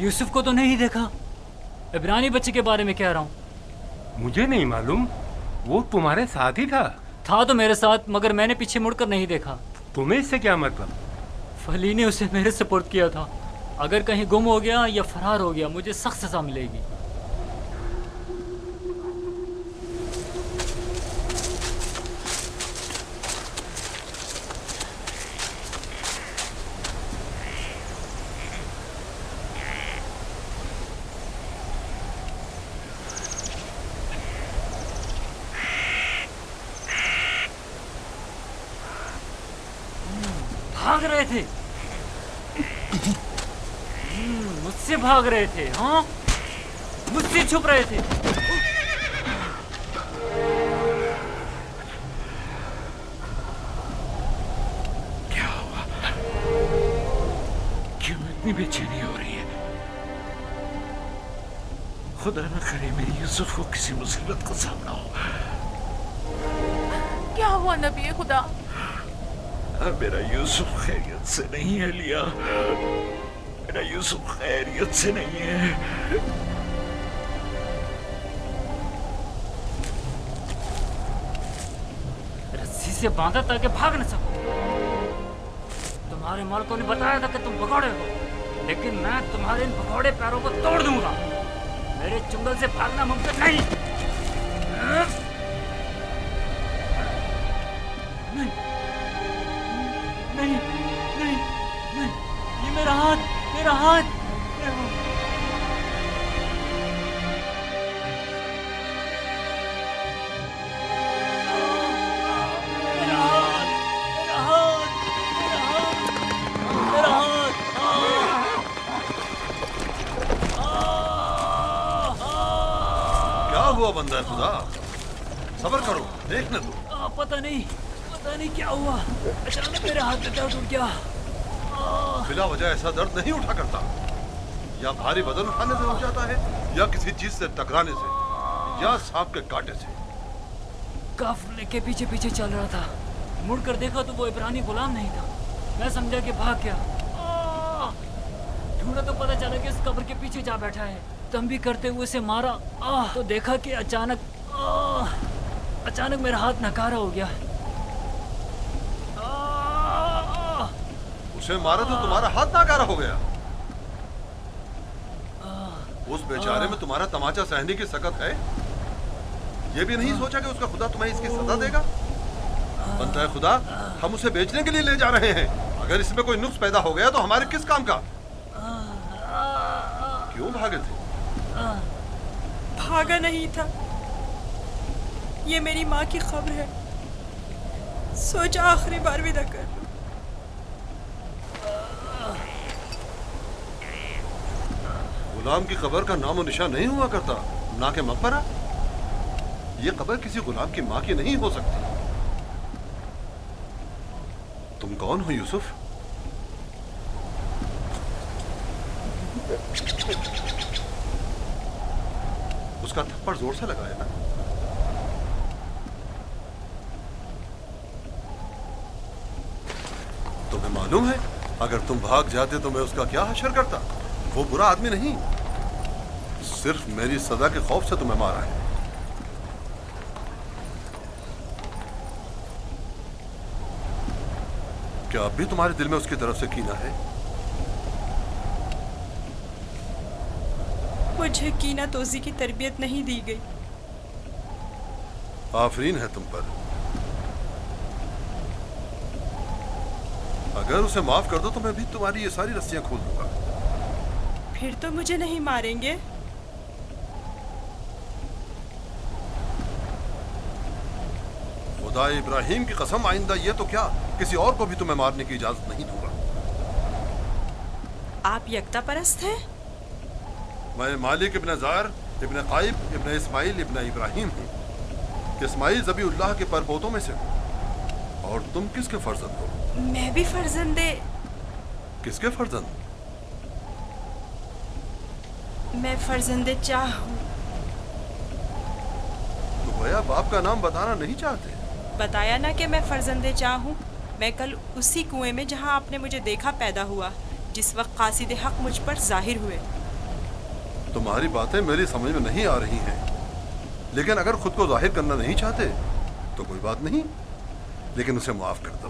یوسف کو تو نہیں دیکھا. عبرانی بچے کے بارے میں کہہ رہا ہوں. مجھے نہیں معلوم، وہ تمہارے ساتھ ہی تھا. تھا تو میرے ساتھ، مگر میں نے پیچھے مڑ کر نہیں دیکھا. تمہیں اس سے کیا مطلب؟ فلی نے اسے میرے سپورٹ کیا تھا. اگر کہیں گم ہو گیا یا فرار ہو گیا مجھے سخت سزا ملے گی. بھاگ رہے تھے، مجھ سے بھاگ رہے تھے. ہاں، مجھ سے چھپ رہے تھے. کیا ہوا؟ کیوں اتنی بے چینی ہو رہی ہے؟ خدا نہ کرے میری یوسف کو کسی مصیبت کا سامنا ہو. کیا ہوا نبی خدا؟ میرا یوسف خیریت سے نہیں ہے لیا، میرا یوسف خیریت سے نہیں ہے. رسی سے باندھا تاکہ بھاگ نہ سکو. تمہارے مالکوں نے بتایا تھا کہ تم بھگوڑے ہو، لیکن میں تمہارے ان بھگوڑے پیروں کو توڑ دوں گا. میرے چنگل سے بھاگنا ممکن نہیں. نہیں نہیں نہیں، یہ میرا ہاتھ، میرا ہاتھ. کیا ہوا بندہ خدا؟ صبر کرو، دیکھنے دو. پتہ نہیں کیا ہوا، اچانک میرے ہاتھ میں درد اٹھ گیا. بلا وجہ ایسا درد نہیں اٹھا کرتا. یا بھاری بدن اٹھانے سے اٹھ جاتا ہے، یا کسی چیز سے ٹکرانے سے، یا سانپ کے کاٹے سے. قافلے کے پیچھے پیچھے چل رہا تھا. مڑ کر دیکھا تو وہ عبرانی غلام نہیں تھا. میں سمجھا کہ بھاگ گیا. ڈھونڈا تو پتہ چلا کہ اس قبر کے پیچھے جا بیٹھا ہے. تم بھی کرتے ہوئے اسے مارا تو دیکھا کہ اچانک میرا ہاتھ ناکارہ ہو گیا. اسے مارا تو تمہارا ہاتھ ناکارہ ہو گیا. اس بیچارے میں تمہارا تماچا سہنے کی سکت ہے. یہ بھی نہیں سوچا کہ اس کا خدا تمہیں اس کی سزا دے گا. بندہ خدا، ہم اسے بیچنے کے لیے لے جا رہے ہیں. اگر اس میں کوئی نقص پیدا ہو گیا تو ہمارے کس کام کا؟ کیوں بھاگے تھے؟ بھاگا نہیں تھا، یہ میری ماں کی خبر ہے. سوچا آخری بار ودا کر لوں. غلام کی قبر کا نام و نشان نہیں ہوا کرتا، نہ کہ مقبرہ. یہ قبر کسی غلام کی ماں کی نہیں ہو سکتی. تم کون ہو یوسف؟ اس کا تھپڑ زور سے لگایا نا. تمہیں معلوم ہے اگر تم بھاگ جاتے تو میں اس کا کیا حشر کرتا. وہ برا آدمی نہیں، صرف میری سزا کے خوف سے تمہیں مارا ہے. کیا اب بھی تمہارے دل میں اس کی طرف سے کینہ ہے؟ مجھے کینہ توزی کی تربیت نہیں دی گئی. آفرین ہے تم پر. اگر اسے معاف کر دو تو میں بھی تمہاری یہ ساری رسیاں کھول دوں گا. پھر تو مجھے نہیں ماریں گے. خدا ابراہیم کی قسم، آئندہ یہ تو کیا کسی اور کو بھی تمہیں مارنے کی اجازت نہیں دوں گا. آپ یکتا پرست ہیں؟ میں مالک ابن زار ابن قائب ابن اسماعیل ابن ابراہیم ہوں. اسماعیل ذبی اللہ کے پرپوتوں میں سے ہوں. اور تم کس کے فرزند ہو؟ میں بھی فرزند. کس کے فرزند؟ میں فرزند چاہ ہوں. تو گویا باپ کا نام بتانا نہیں چاہتے. بتایا نا کہ میں فرزند چاہ ہوں. میں کل اسی کنویں میں جہاں آپ نے مجھے دیکھا پیدا ہوا، جس وقت قاصد حق مجھ پر ظاہر ہوئے. तुम्हारी बातें मेरी समझ में नहीं आ रही हैं, लेकिन अगर खुद को जाहिर करना नहीं चाहते तो कोई बात नहीं, लेकिन उसे माफ कर दो।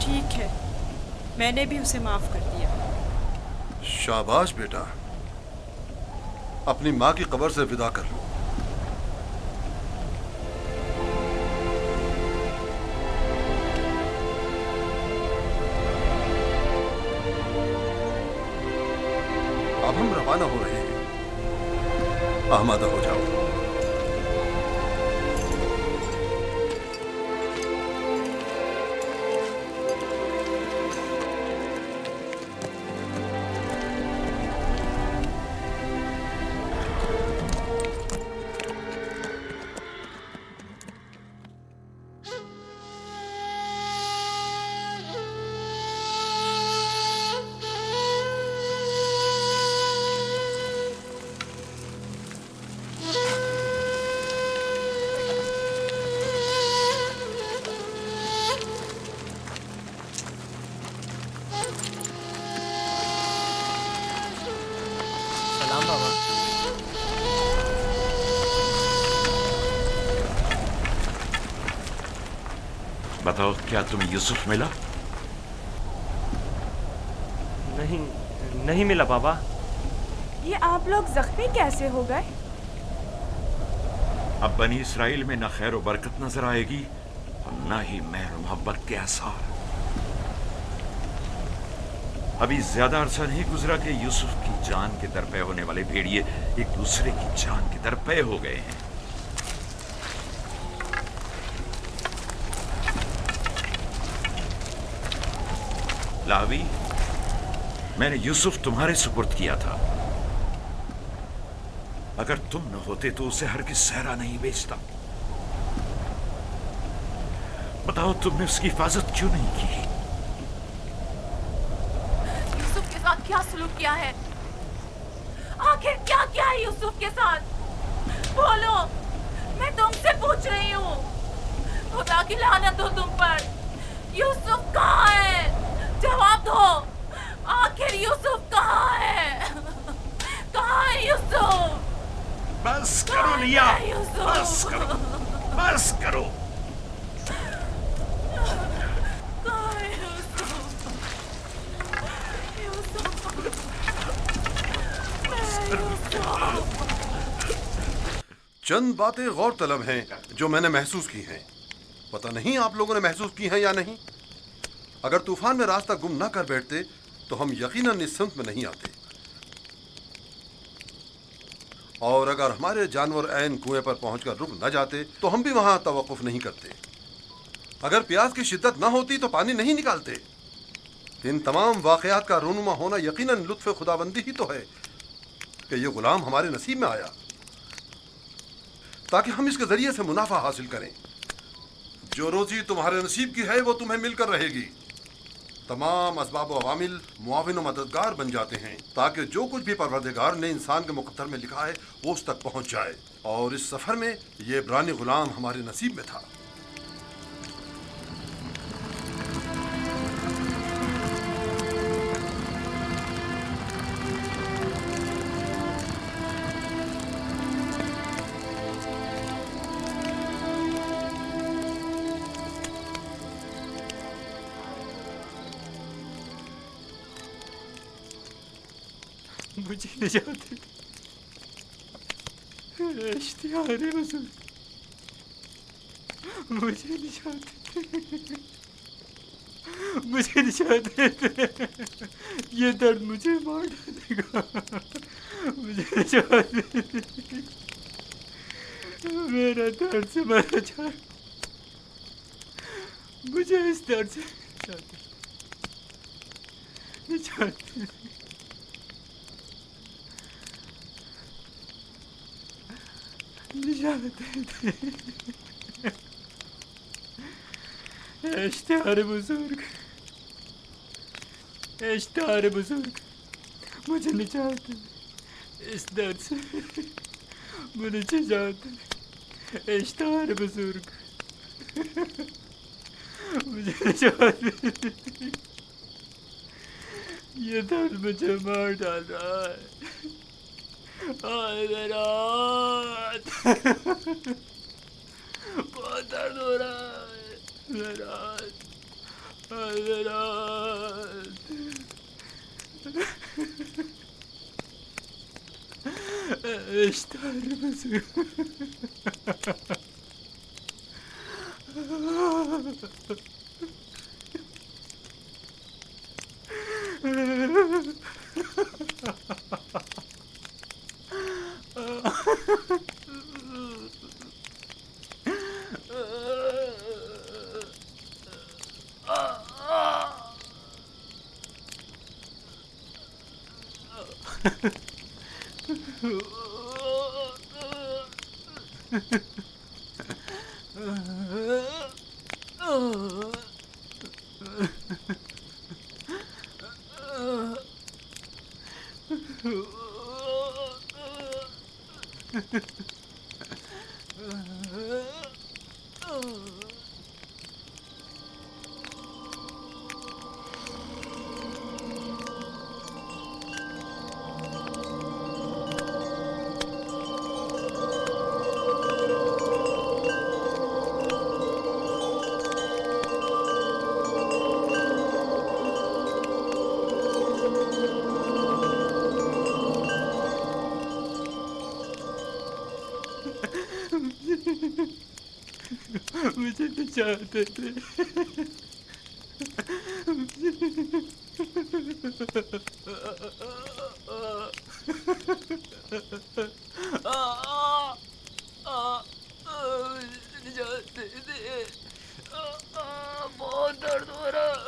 ठीक है, मैंने भी उसे माफ कर दिया। शाबाश बेटा, अपनी माँ की कब्र से विदा कर लो। अब हम रवाना हो रहे हैं, आमादा हो जाओ। सलाम बाबा। बताओ, क्या तुम्हें यूसुफ मिला? नहीं, नहीं मिला बाबा। ये आप लोग जख्मी कैसे हो गए? अब बनी इसराइल में न खैर व बरकत नजर आएगी और न ही मेहर मोहब्बत के आसार। अभी ज्यादा अरसा नहीं गुजरा कि यूसुफ की जान के दरपे होने वाले भेड़िए एक दूसरे की जान के दरपे हो गए हैं। लावी, मैंने यूसुफ तुम्हारे सुपुर्द किया था। अगर तुम न होते तो उसे हरगिज़ सहरा नहीं बेचता। बताओ, तुमने उसकी हिफाजत क्यों नहीं की? यूसुफ के साथ क्या सलूक किया है? आखिर क्या किया है यूसुफ के साथ? बोलो, मैं तुमसे पूछ रही हूँ। खुदा की लानत हो तुम पर। यूसुफ कहाँ है? जवाब दो। आखिर यूसुफ कहाँ है? कहाँ है यूसुफ? बस करो लिया, बस करो, बस करो। कहाँ है यूसुफ? चंद बातें गौर तलब हैं जो मैंने महसूस की हैं। पता नहीं आप लोगों ने महसूस की हैं या नहीं। अगर तूफान में रास्ता गुम ना कर बैठते तो हम यकीनन इस सिमत में नहीं आते, और अगर हमारे जानवर ऐन कुएं पर पहुंचकर रुक न जाते तो हम भी वहां तवक्कुफ नहीं करते। अगर प्यास की शिद्दत न होती तो पानी नहीं निकालते। इन तमाम वाकयात का रूनुमा होना यकीनन लुत्फ़ खुदाबंदी ही तो है कि ये गुलाम हमारे नसीब में आया ताकि हम इसके जरिए से मुनाफा हासिल करें। जो रोजी तुम्हारे नसीब की है वो तुम्हें मिलकर रहेगी। तमाम असबाब व अवामिल मुआविन व मददगार बन जाते हैं ताकि जो कुछ भी परवरदिगार ने इंसान के मुक़द्दर में लिखा है वो उस तक पहुंच जाए। और इस सफ़र में ये इब्रानी गुलाम हमारे नसीब में था। मुझे निजात दे, इश्तिहार हुज़ूर, मुझे निजात दे, मुझे निजात दे। ये दर्द मुझे मार डालेगा। मुझे निजात दे, मेरा दर्द से मर जा। मुझे इस दर्द से निजात दे। इश्तिहार बुजुर्ग, इश्तिहार बुजुर्ग, मुझे निजात दे। इस दर्द से मुझे निजात दे। इश्तिहार बुजुर्ग, मुझे निजात दे। یہ درد مجھے مار ڈال رہا ہے. میرا ہاتھ بہت درد ہو رہا ہے. میرا ہاتھ میرا ہاتھ. اشتہار بزرگ. مجھے بچاتے تھے. بہت درد ہو رہا.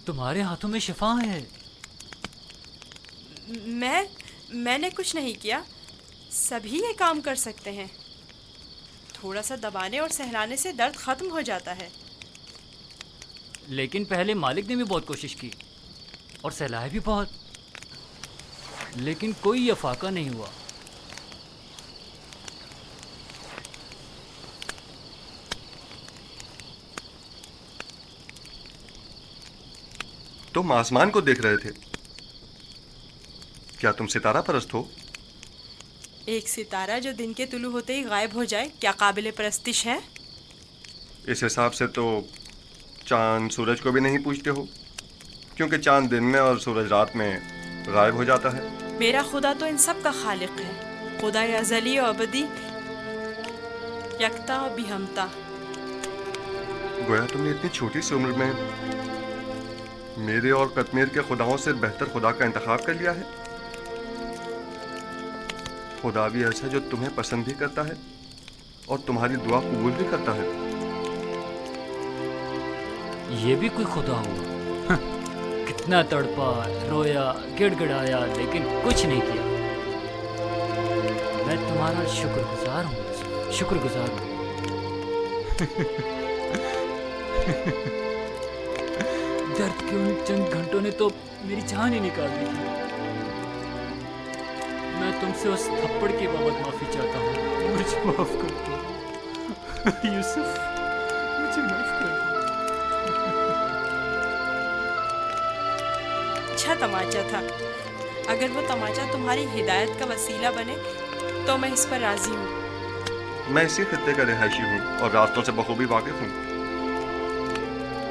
تمہارے ہاتھوں میں شفا ہے. میں نے کچھ نہیں کیا. سبھی یہ کام کر سکتے ہیں. تھوڑا سا دبانے اور سہلانے سے درد ختم ہو جاتا ہے. لیکن پہلے مالک نے بھی بہت کوشش کی اور سہلائے بھی بہت, لیکن کوئی افاقہ نہیں ہوا. تم آسمان کو دیکھ رہے تھے. کیا تم ستارہ پرست ہو؟ ایک ستارہ جو دن کے طلوع ہوتے ہی غائب ہو جائے کیا قابل پرستش ہے؟ اس حساب سے تو چاند سورج کو بھی نہیں پوچھتے ہو, کیونکہ چاند دن میں اور سورج رات میں غائب ہو جاتا ہے. میرا خدا تو ان سب کا خالق ہے. خدا ازلی و ابدی, یکتا و بیہمتا. گویا تم نے اتنی چھوٹی سی عمر میں میرے اور قطمیر کے خداؤں سے بہتر خدا کا انتخاب کر لیا ہے. خدا بھی ایسا جو تمہیں پسند بھی کرتا ہے اور تمہاری دعا قبول بھی کرتا ہے. یہ بھی کوئی خدا ہوا؟ کتنا تڑپا, رویا, گڑ گڑایا, لیکن کچھ نہیں کیا. میں تمہارا شکر گزار ہوں, شکر گزار ہوں. درد کے ان چند گھنٹوں نے تو میری جان ہی نکال دی تھی. میں تم سے اس تھپڑ کے بابت معافی چاہتا ہوں. مجھے معاف کر دو یوسف, مجھے معاف کر دو. اچھا تماچا تھا. اگر وہ تماچا تمہاری ہدایت کا وسیلہ بنے تو میں اس پر راضی ہوں. میں اسی خطے کا رہائشی ہوں اور راستوں سے بخوبی واقف ہوں.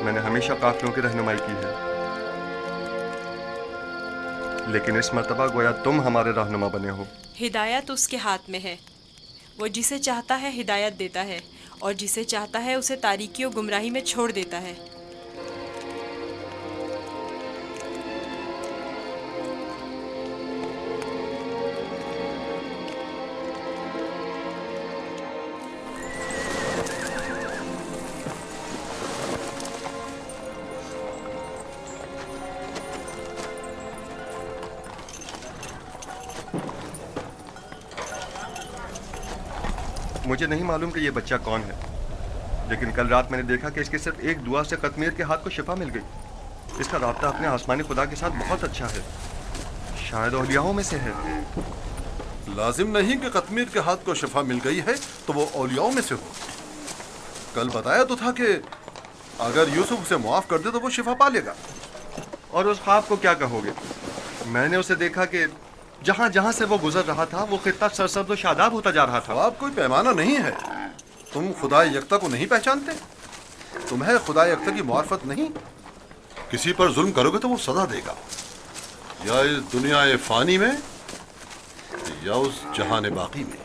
میں نے ہمیشہ قافلوں کی رہنمائی کی ہے, لیکن اس مرتبہ گویا تم ہمارے رہنما بنے ہو. ہدایت اس کے ہاتھ میں ہے. وہ جسے چاہتا ہے ہدایت دیتا ہے اور جسے چاہتا ہے اسے تاریکی و گمراہی میں چھوڑ دیتا ہے. مجھے نہیں معلوم کہ یہ بچہ کون ہے، لیکن کل رات میں نے دیکھا کہ اس کے صرف ایک دعا سے قطمیر کے ہاتھ کو شفا مل گئی۔ اس کا رابطہ اپنے آسمانی خدا کے ساتھ بہت اچھا ہے، شاید اولیاؤں میں سے ہے۔ لازم نہیں کہ قطمیر کے ہاتھ کو شفا مل گئی ہے تو وہ اولیاؤں میں سے ہو۔ کل بتایا تو تھا کہ اگر یوسف اسے معاف کر دے تو وہ شفا پا لے گا۔ اور اس خواب کو کیا کہو گے؟ میں نے اسے دیکھا کہ جہاں جہاں سے وہ گزر رہا تھا وہ خطہ سرسبز و شاداب ہوتا جا رہا تھا۔ خواب کوئی پیمانہ نہیں ہے۔ تم خدا یکتا کو نہیں پہچانتے؟ تمہیں خدا یکتا کی معرفت نہیں؟ کسی پر ظلم کرو گے تو وہ سزا دے گا، یا اس دنیا فانی میں یا اس جہان باقی میں۔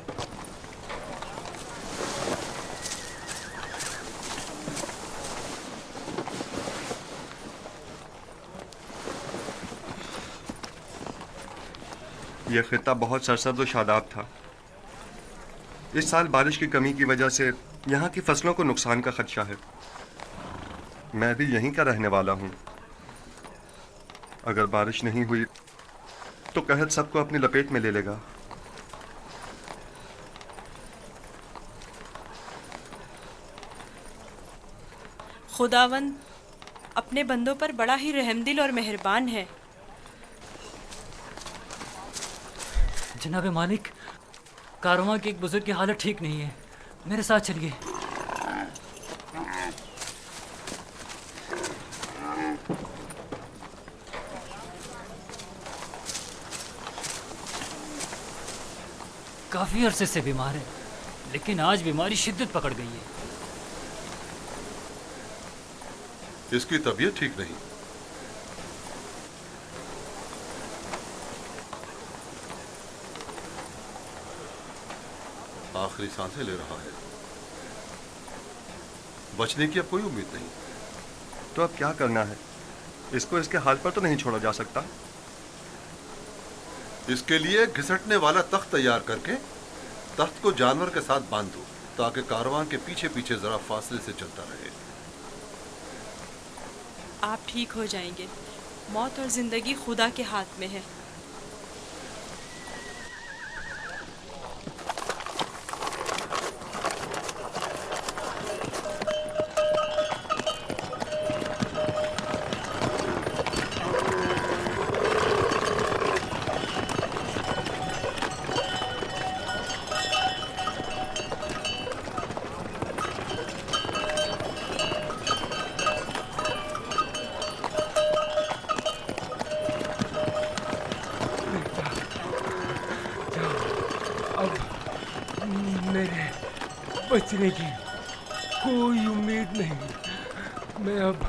یہ خطہ بہت سرسبز و شاداب تھا۔ اس سال بارش کی کمی کی وجہ سے یہاں کی فصلوں کو نقصان کا خدشہ ہے۔ میں بھی یہیں کا رہنے والا ہوں۔ اگر بارش نہیں ہوئی تو قحط سب کو اپنی لپیٹ میں لے لے گا۔ خداوند اپنے بندوں پر بڑا ہی رحم دل اور مہربان ہے۔ جناب مالک، کارواں کے ایک بزرگ کی حالت ٹھیک نہیں ہے، میرے ساتھ چلیے۔ کافی عرصے سے بیمار ہے، لیکن آج بیماری شدت پکڑ گئی ہے۔ اس کی طبیعت ٹھیک نہیں۔ آخری سانسیں لے رہا ہے، بچنے کی اب کوئی امید نہیں۔ تو اب کیا کرنا ہے؟ اس کو اس کے حال پر تو نہیں چھوڑا جا سکتا۔ اس کے لیے گھسٹنے والا تخت تیار کر کے تخت کو جانور کے ساتھ باندھ دو تاکہ کارواں کے پیچھے پیچھے ذرا فاصلے سے چلتا رہے۔ آپ ٹھیک ہو جائیں گے، موت اور زندگی خدا کے ہاتھ میں ہے۔ میرے بچنے کی کوئی امید نہیں، میں اب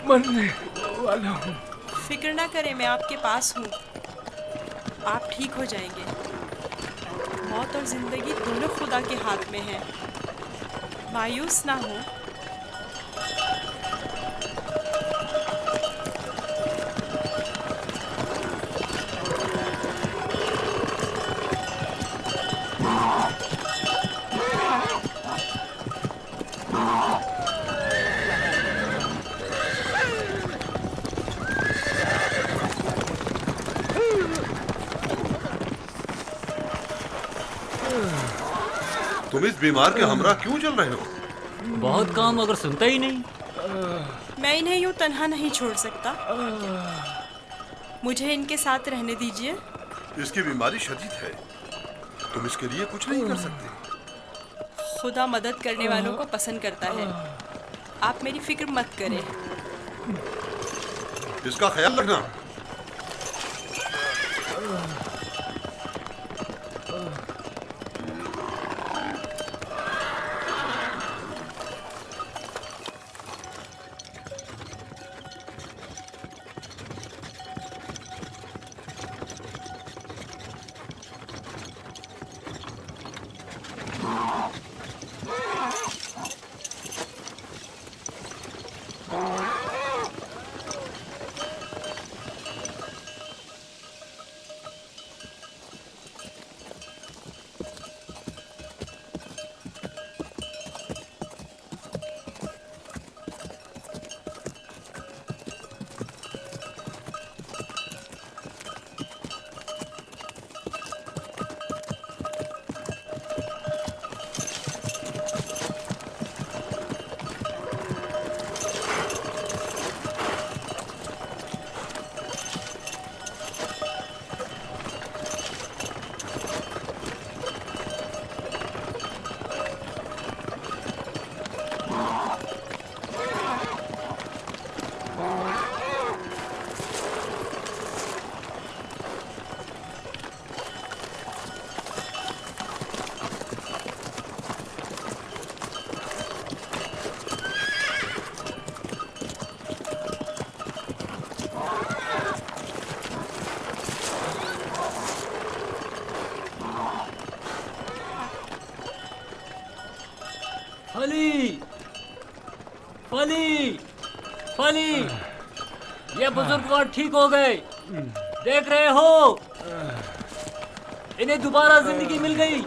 مرنے والا ہوں۔ فکر نہ کریں، میں آپ کے پاس ہوں، آپ ٹھیک ہو جائیں گے۔ موت اور زندگی دونوں خدا کے ہاتھ میں ہیں، مایوس نہ ہو۔ تم اس بیمار کے ہمراہ کیوں چل رہے ہو؟ بہت کام اگر سنتا ہی نہیں۔ میں انہیں یوں تنہا نہیں چھوڑ سکتا، مجھے ان کے ساتھ رہنے دیجیے۔ اس کی بیماری شدید ہے، تم اس کے لیے کچھ نہیں کر سکتے۔ خدا مدد کرنے والوں کو پسند کرتا ہے، آپ میری فکر مت کریں۔ اس کا خیال رکھنا۔ फली फली फली, ये बुजुर्गवार ठीक हो गए, देख रहे हो, इन्हें दोबारा जिंदगी मिल गई।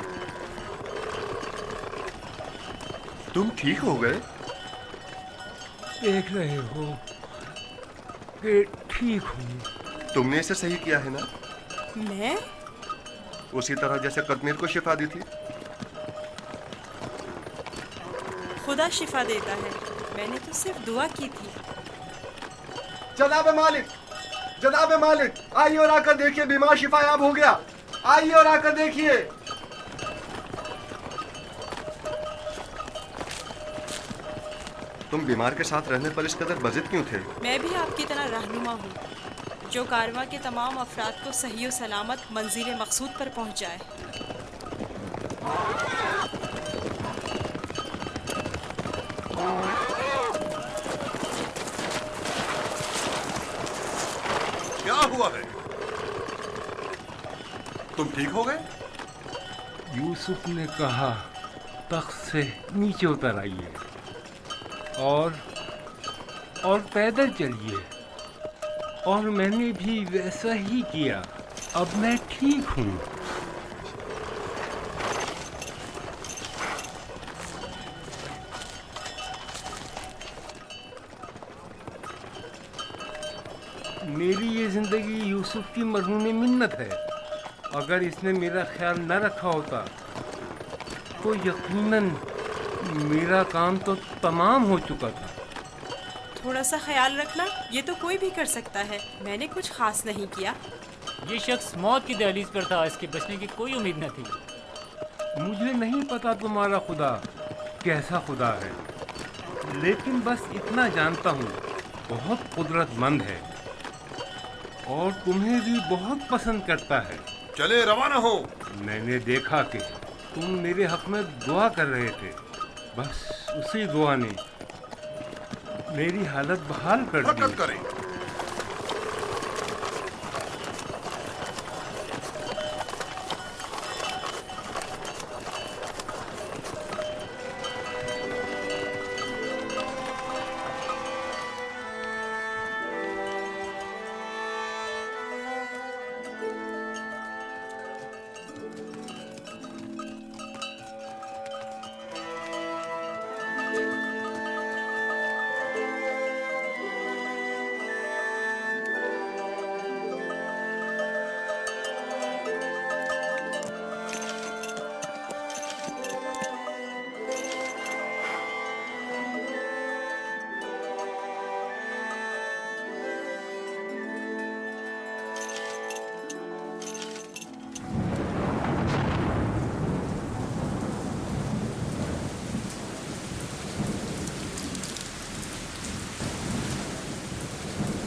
तुम ठीक हो गए? देख रहे हो कि ठीक हूँ। तुमने इसे सही किया है ना? मैं? उसी तरह जैसे कश्मीर को शिफा दी थी। खुदा शिफा देता है, मैंने तो सिर्फ दुआ की थी। जनाब मालिक, आइए और आकर देखिए, बीमार शिफायाब हो गया। आइए और आकर देखिए। तुम बीमार के साथ रहने पर इस कदर बजिद क्यों थे? मैं भी आपकी तरह रहनुमा हूँ, जो कारवां के तमाम अफराद को सही व सलामत मंजिल मकसूद पर पहुँचाए। क्या हुआ है? तुम ठीक हो गए? यूसुफ ने कहा तख्त से नीचे उतर आइए और पैदल चलिए, और मैंने भी वैसा ही किया। अब मैं ठीक हूँ। मेरी ये जिंदगी यूसुफ की मरहूम मिन्नत है। अगर इसने मेरा ख्याल न रखा होता तो यकीनन मेरा काम तो तमाम हो चुका था। थोड़ा सा ख्याल रखना, ये तो कोई भी कर सकता है। मैंने कुछ खास नहीं किया। ये शख्स मौत की दहलीज पर था, इसके बचने की कोई उम्मीद न थी। मुझे नहीं पता तुम्हारा खुदा कैसा खुदा है, लेकिन बस इतना जानता हूँ, बहुत कुदरतमंद है और तुम्हें भी बहुत पसंद करता है। चले रवाना हो। मैंने देखा कि तुम मेरे हक में दुआ कर रहे थे, बस उसी दुआ ने मेरी हालत बहाल कर दी। हरकत करें।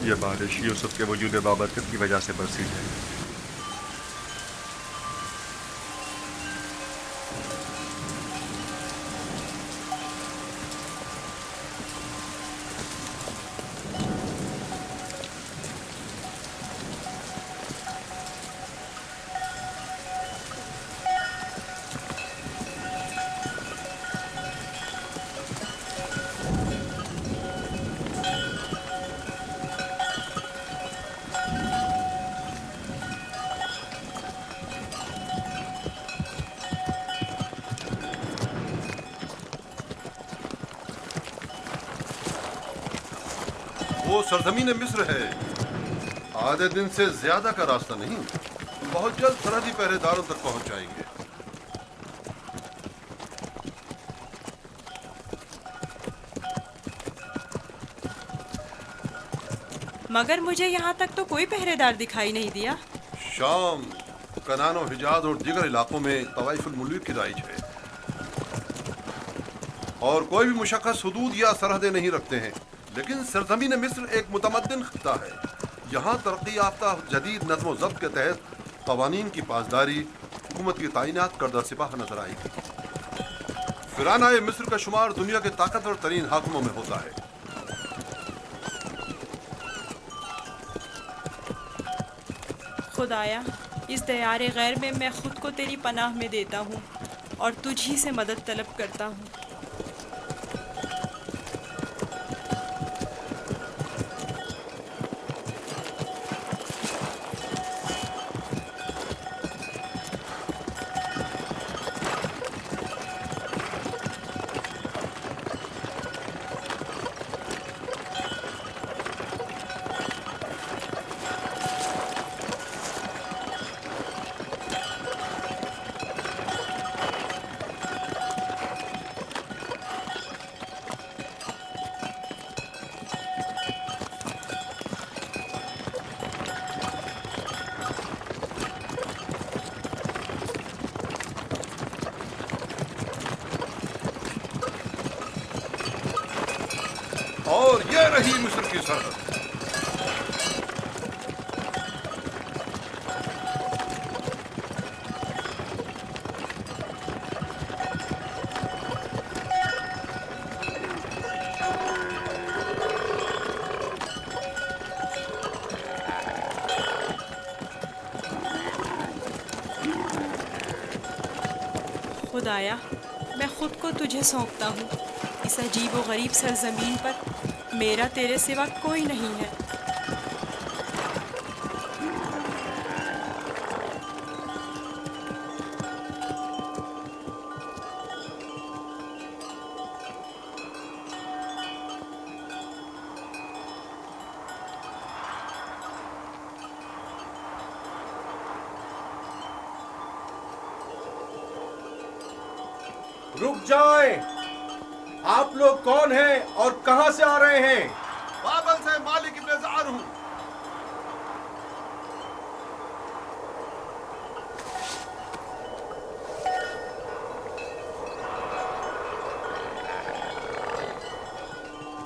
ये बारिश यूसुफ के वजूद बाबरकत की वजह से बरसी है। वो सरजमीन मिस्र है, आधे दिन से ज्यादा का रास्ता नहीं। बहुत जल्द सरहदी पहरेदारों तक पहुंच जाएंगे। मगर मुझे यहाँ तक तो कोई पहरेदार दिखाई नहीं दिया। शाम, कनान और हिजाज और दीगर इलाकों में तवाइफुल मुल्क की राइज है, और कोई भी मुशक्कस हुदूद या सरहदें नहीं रखते हैं। लेकिन सरजमीन मिस्र एक मुतमद्दिन खित्ता है। यहाँ तरक्की याफ्ता जदीद नज़्म ज़ब्त के तहत क़वानीन की पासदारी, हुकूमत की तैनात करदा सिपाह नजर आएगी। फिरानाए मिस्र का शुमार दुनिया के ताकतवर तरीन हाकिमों में होता है। खुदाया, इस दयारे गैर में मैं खुद को तेरी पनाह में देता हूँ और तुझी से मदद तलब करता हूँ। और ये रही मिस्र की सरहद। खुदाया, मैं खुद को तुझे सौंपता हूँ। इस अजीब व गरीब सरजमीन पर मेरा तेरे सिवा कोई नहीं है। रुक जाएं! आप लोग कौन हैं और कहां से आ रहे हैं? बाबल से मालिक इब्न ज़ार हूं।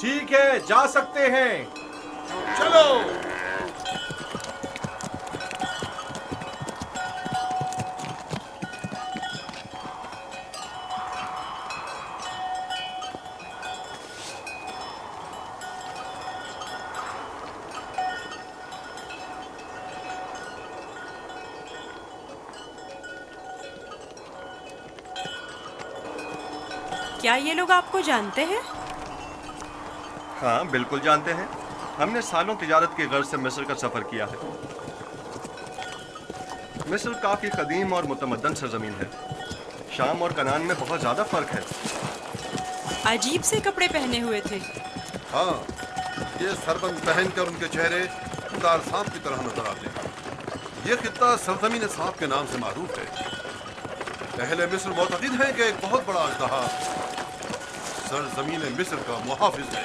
ठीक है, जा सकते हैं। चलो। क्या ये लोग आपको जानते हैं? हाँ, बिल्कुल जानते हैं। हमने सालों तिजारत की गर्ज से मिस्र का सफ़र किया है। मिस्र काफ़ी कदीम और मुतमद्दन सरजमीन है। शाम और कनान में बहुत ज़्यादा फ़र्क है। अजीब से कपड़े पहने हुए थे। हाँ, ये सरबंद पहनकर उनके चेहरे खुदार सांप की तरह नजर आते हैं। ये खित्ता सरजमीन सांप के नाम से मारूफ है। अहले मिस्र मोतक़िद हैं कि एक बहुत बड़ा अजदहा सरजमीन मिस्र का मुहाफिज है।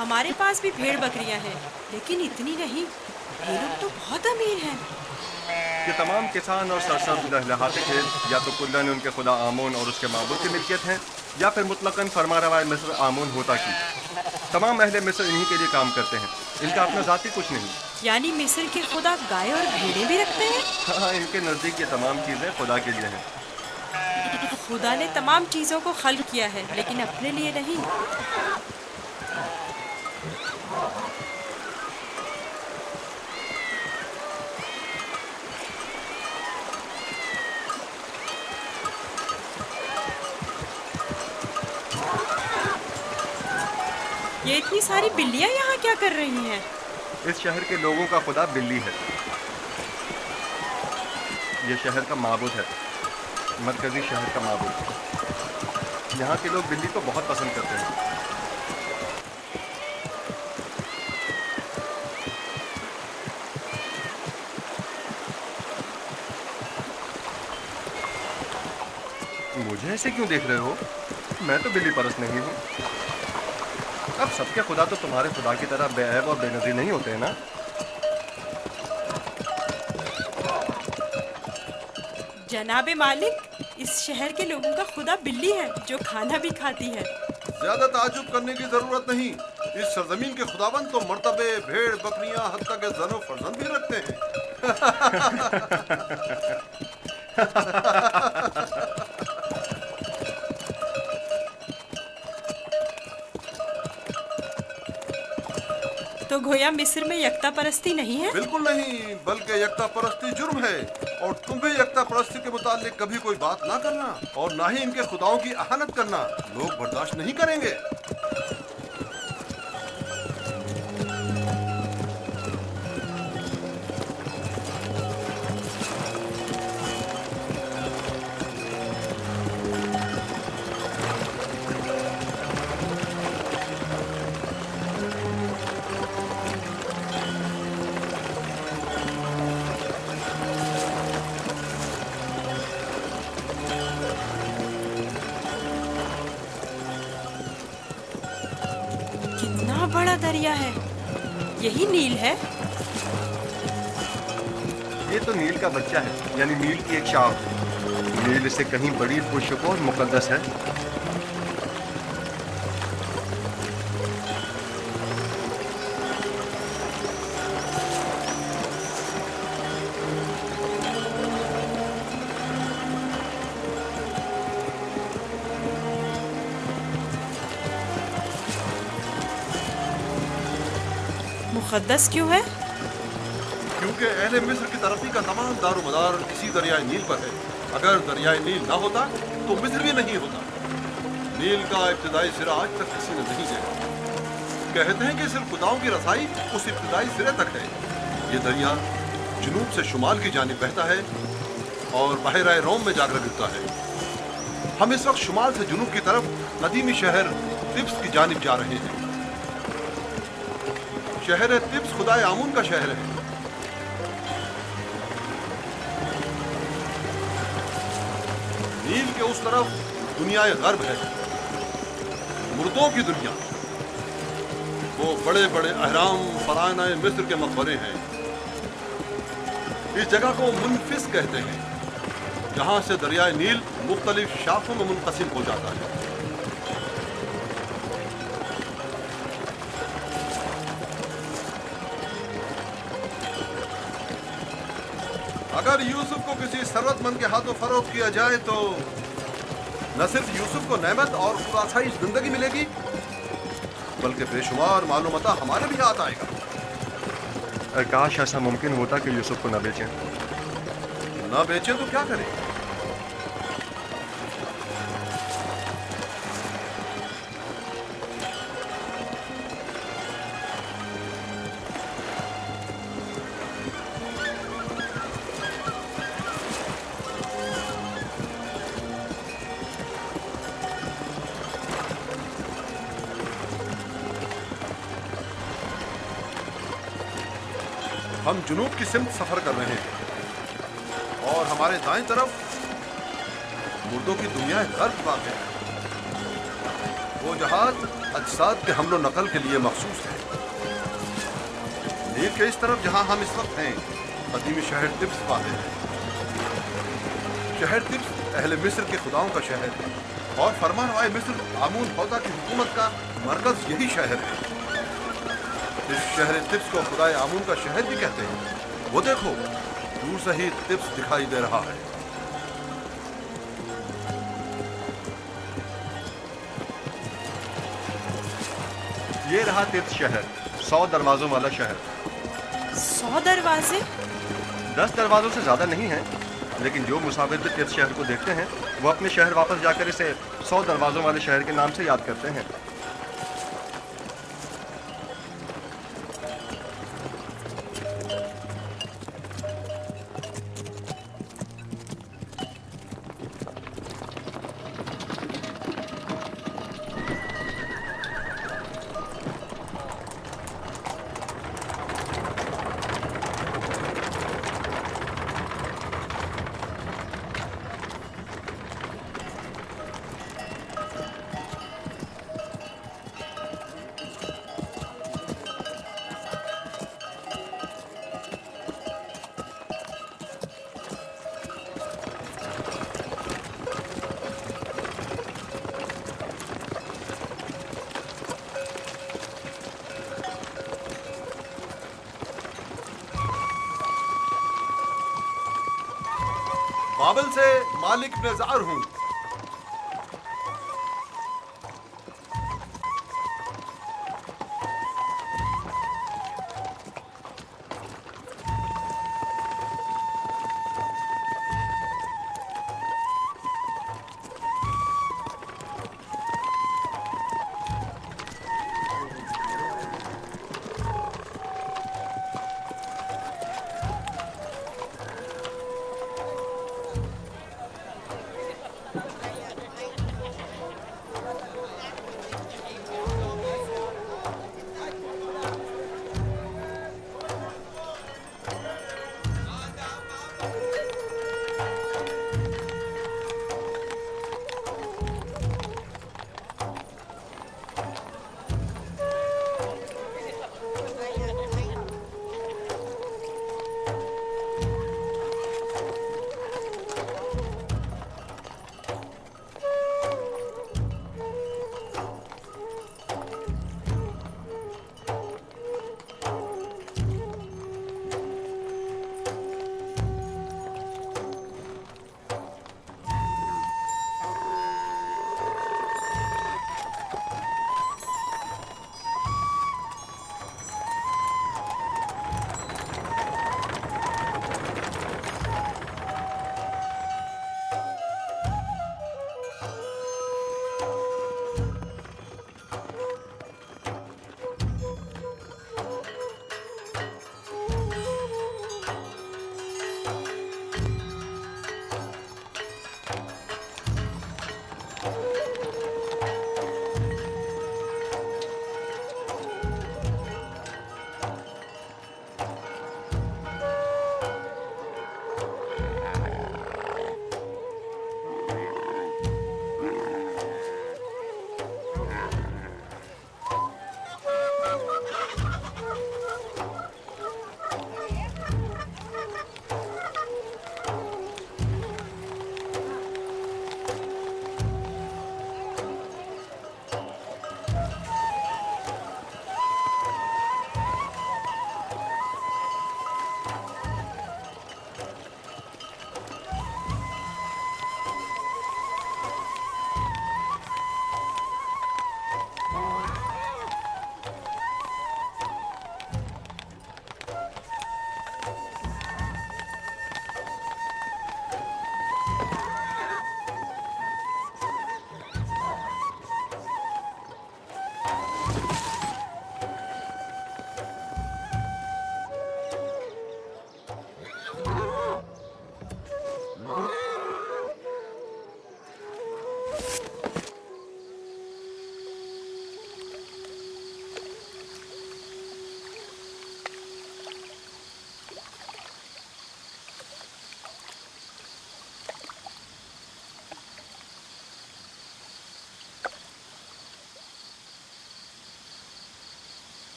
हमारे पास भी भेड़ बकरियां हैं, लेकिन इतनी नहीं। ये लोग तो बहुत अमीर हैं। ये तमाम किसान और सरसब्ज़ लहलहाते खेत या तो कुल्ला ने उनके खुदा आमोन और उसके माबूद की मिल्कियत हैं, या फिर मुतलकन फरमारवा मिस्र आमोन होता की। तमाम अहले मिस्र इन्हीं के लिए काम करते हैं। इनका अपना ज़ाती कुछ नहीं। यानी मिस्र के खुदा गाय और भेड़ें भी रखते हैं? हाँ, इनके नज़दीक ये तमाम चीज़ें खुदा के लिए हैं। खुदा ने तमाम चीज़ों को खल्क किया है, लेकिन अपने लिए नहीं। ये इतनी सारी बिल्लियां यहाँ क्या कर रही हैं? इस शहर के लोगों का खुदा बिल्ली है। ये शहर का माबूद है, मरकजी शहर का माबूद। यहाँ के लोग बिल्ली को बहुत पसंद करते हैं। मुझे ऐसे क्यों देख रहे हो? मैं तो बिल्ली परस्त नहीं हूँ। अब सबके खुदा तो तुम्हारे खुदा की तरह बेऐब और बेनज़ीर नहीं होते हैं ना? जनाबे मालिक, इस शहर के लोगों का खुदा बिल्ली है, जो खाना भी खाती है। ज्यादा ताजुब करने की जरूरत नहीं। इस सरजमीन के खुदाबंद तो मर्तबे, भेड़, बकरियां, हत्ता के जनो फर्जंद भी रखते हैं। तो गोया मिस्र में यकता परस्ती नहीं है? बिल्कुल नहीं, बल्कि यकता परस्ती जुर्म है। और तुम भी यकता परस्ती के मुतालिक कभी कोई बात ना करना और ना ही इनके खुदाओं की अहानत करना। लोग बर्दाश्त नहीं करेंगे। कितना बड़ा दरिया है। यही नील है? ये तो नील का बच्चा है, यानी नील की एक शाख। नील इससे कहीं बड़ी पुरशको और मुकद्दस है। मुकद्दस क्यों है? क्योंकि अहले मिस्र की तरक्की का तमाम दारोमदार इसी दरियाए नील पर है। अगर दरियाए नील ना होता तो मिस्र भी नहीं होता। नील का इब्तिदाई सिरा आज तक किसी ने नहीं देखा। कहते हैं कि सिर्फ खुदाओं की रसाई उस इब्तिदाई सिरे तक है। ये दरिया जुनूब से शुमाल की जानिब बहता है और बहरा रोम में जाकर गिरता है। हम इस वक्त शुमाल से जुनूब की तरफ कदीमी शहर तिब्स की जानिब जा रहे हैं। शहर तिब्स खुदाए आमून का शहर है। नील के उस तरफ दुनियाए गर्ब है, मुर्दों की दुनिया। वो बड़े बड़े अहराम फराना मिस्र के मकबरे हैं। इस जगह को मुनफिस कहते हैं, जहां से दरियाए नील मुख्तलिफ शाखों में मुनक़सिम हो जाता है। अगर यूसुफ को किसी सरवतमंद के हाथों फरोख्त किया जाए तो न सिर्फ यूसुफ को नेमत और खुदासाइश जिंदगी मिलेगी, बल्कि बेशुमार मालूमता हमारे भी हाथ आएगा। काश ऐसा मुमकिन होता कि यूसुफ को न बेचें। न बेचें तो क्या करें? हम जुनूब की सिमत सफर कर रहे हैं और हमारे दाएं तरफ मुर्दों की दुनिया गर्द वाक़ है। वो जहाज अजसाद के हमलो नकल के लिए मखसूस है। नील के इस तरफ जहां हम इस वक्त हैं, कदीमी शहर तिब्स वाक़ है। शहर तिब्स अहले मिस्र के खुदाओं का शहर है और फरमानवाए मिस्र आमून हौदा की हुकूमत का मरकज यही शहर है। इस शहर तिब्स को खुदाए आमून का शहर भी कहते हैं। वो देखो, दूर से ही तिब्स दिखाई दे रहा है। ये रहा तिब्स शहर, 100 दरवाजों वाला शहर। 100 दरवाजे? 10 दरवाजों से ज्यादा नहीं है, लेकिन जो मुसाफिर भी तिब्स शहर को देखते हैं वो अपने शहर वापस जाकर इसे 100 दरवाजों वाले शहर के नाम से याद करते हैं। बाबल से मालिक नजार हूँ।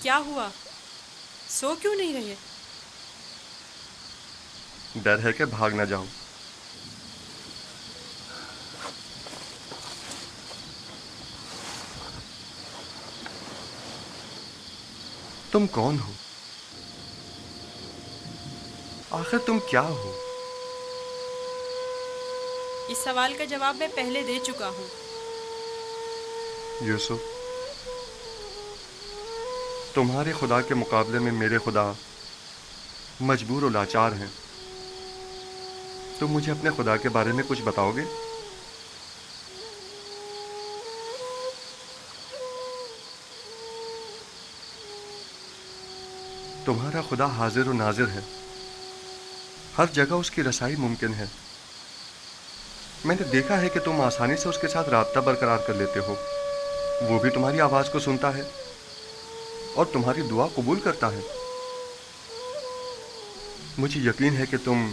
क्या हुआ? सो क्यों नहीं रहे? डर है कि भाग ना जाऊं। तुम कौन हो? आखिर तुम क्या हो? इस सवाल का जवाब मैं पहले दे चुका हूँ। यूसुफ, तुम्हारे खुदा के मुकाबले में मेरे खुदा मजबूर और लाचार हैं। तुम मुझे अपने खुदा के बारे में कुछ बताओगे? तुम्हारा खुदा हाजिर और नाजिर है, हर जगह उसकी रसाई मुमकिन है। मैंने देखा है कि तुम आसानी से उसके साथ राब्ता बरकरार कर लेते हो। वो भी तुम्हारी आवाज को सुनता है और तुम्हारी दुआ कबूल करता है। मुझे यकीन है कि तुम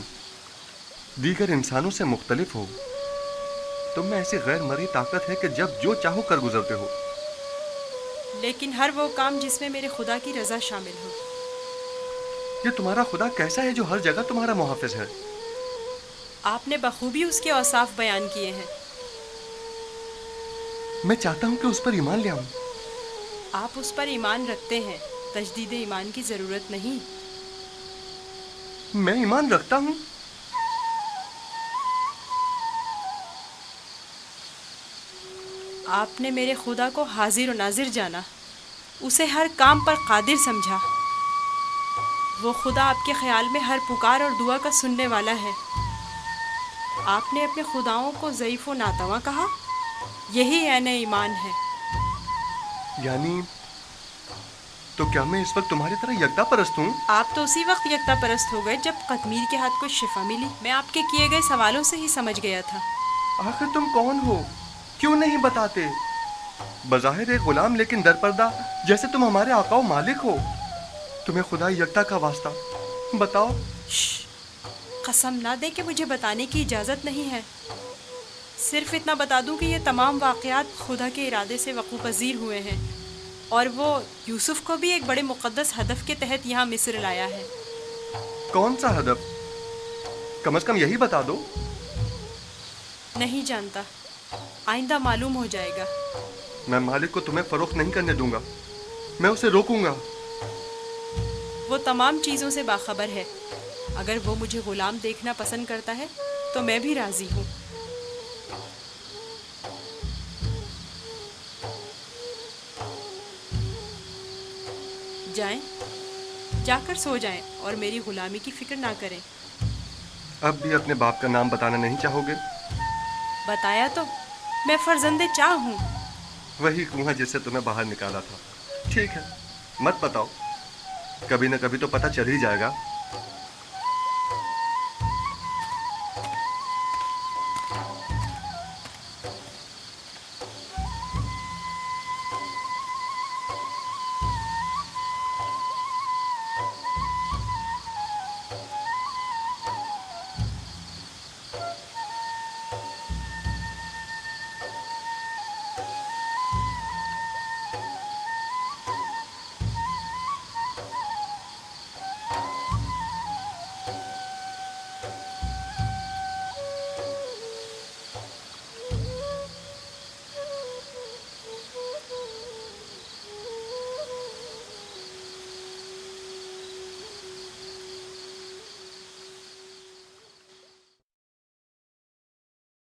दीगर इंसानों से मुख्तलिफ हो। तुम में ऐसी गैर मरी ताकत है कि जब जो चाहो कर गुजरते हो। लेकिन हर वो काम जिसमें मेरे खुदा की रजा शामिल हो। ये तुम्हारा खुदा कैसा है जो हर जगह तुम्हारा मुहाफिज है? आपने बखूबी उसके औसाफ बयान किए हैं। मैं चाहता हूं कि उस पर ईमान ले आऊं। आप उस पर ईमान रखते हैं, तजदीद ईमान की जरूरत नहीं। मैं ईमान रखता हूं। आपने मेरे खुदा को हाजिर और नाजिर जाना, उसे हर काम पर कादिर समझा। वो खुदा आपके ख्याल में हर पुकार और दुआ का सुनने वाला है। आपने अपने खुदाओं को ज़ईफ़ व नातवा कहा। यही ऐन ईमान है। यानी तो क्या मैं इस वक्त तुम्हारी तरह यकता परस्त हूँ? आप तो उसी वक्त यकता परस्त हो गए जब कतमीर के हाथ को शिफा मिली। मैं आपके किए गए सवालों से ही समझ गया था। आखिर तुम कौन हो? क्यों नहीं बताते? बज़ाहिर एक गुलाम लेकिन दरपर्दा, जैसे तुम हमारे आका व मालिक हो। तुम्हें खुदा यकता का वास्ता बताओ। कसम ना दे कि मुझे बताने की इजाज़त नहीं है। सिर्फ इतना बता दूं कि ये तमाम वाक़यात खुदा के इरादे से वक़ू पज़ीर हुए हैं और वो यूसुफ को भी एक बड़े मुक़द्दस हदफ के तहत यहाँ मिस्र लाया है। कौन सा हदफ? कम से कम यही बता दो। नहीं जानता, आइंदा मालूम हो जाएगा। मैं मालिक को तुम्हें फरोख्त नहीं करने दूंगा। मैं उसे रोकूंगा। वो तमाम चीज़ों से बाखबर है। अगर वो मुझे गुलाम देखना पसंद करता है तो मैं भी राज़ी हूँ। जाएं, जाकर सो जाएं और मेरी गुलामी की फिक्र ना करें। अब भी अपने बाप का नाम बताना नहीं चाहोगे? बताया तो, मैं फर्जंदे चाह हूँ। वही कुआं जिससे तुम्हें बाहर निकाला था। ठीक है, मत बताओ। कभी न कभी तो पता चल ही जाएगा।